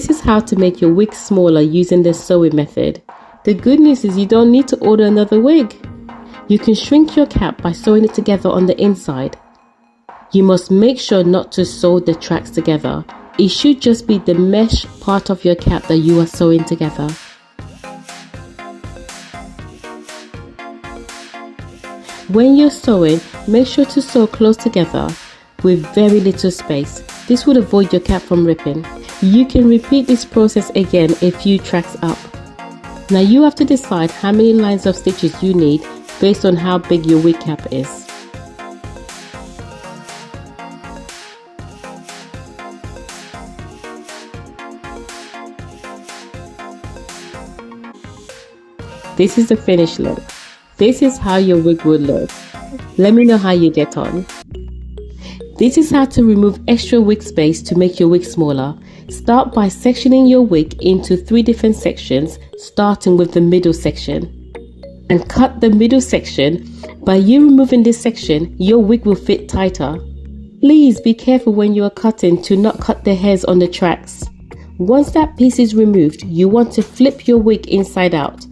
This is how to make your wig smaller using the sewing method. The good news is you don't need to order another wig. You can shrink your cap by sewing it together on the inside. You must make sure not to sew the tracks together. It should just be the mesh part of your cap that you are sewing together. When you're sewing, make sure to sew close together with very little space. This would avoid your cap from ripping. You can repeat this process again a few tracks up. Now you have to decide how many lines of stitches you need based on how big your wig cap is. This is the finished look. This is how your wig would look. Let me know how you get on. This is how to remove extra wig space to make your wig smaller. Start by sectioning your wig into 3 different sections, starting with the middle section. And cut the middle section. By you removing this section, your wig will fit tighter. Please be careful when you are cutting to not cut the hairs on the tracks. Once that piece is removed, you want to flip your wig inside out.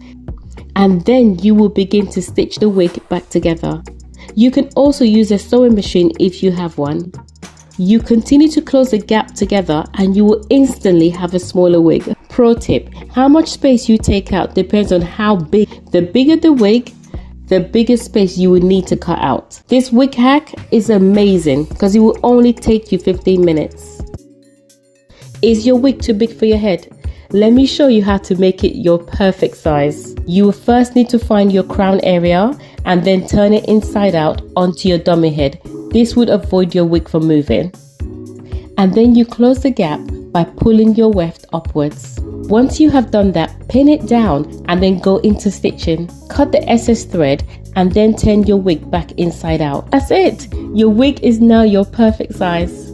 And then you will begin to stitch the wig back together. You can also use a sewing machine if you have one. You continue to close the gap together and you will instantly have a smaller wig. Pro tip: how much space you take out depends on how big. The bigger the wig, the bigger space you will need to cut out. This wig hack is amazing because it will only take you 15 minutes. Is your wig too big for your head? Let me show you how to make it your perfect size. You will first need to find your crown area and then turn it inside out onto your dummy head. This would avoid your wig from moving. And then you close the gap by pulling your weft upwards. Once you have done that, pin it down and then go into stitching. Cut the excess thread and then turn your wig back inside out. That's it! Your wig is now your perfect size.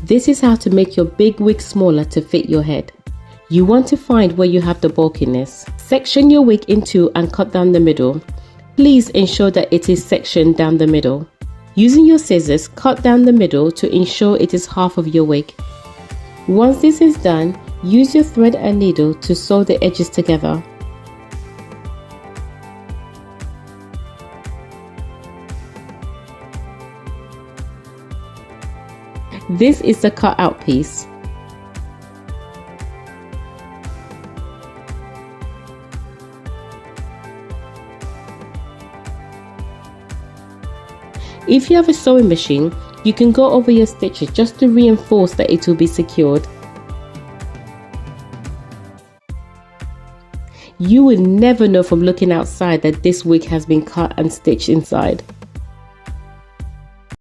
This is how to make your big wig smaller to fit your head. You want to find where you have the bulkiness. Section your wig in 2 and cut down the middle. Please ensure that it is sectioned down the middle. Using your scissors, cut down the middle to ensure it is half of your wig. Once this is done, use your thread and needle to sew the edges together. This is the cut out piece. If you have a sewing machine, you can go over your stitches just to reinforce that it will be secured. You will never know from looking outside that this wig has been cut and stitched inside.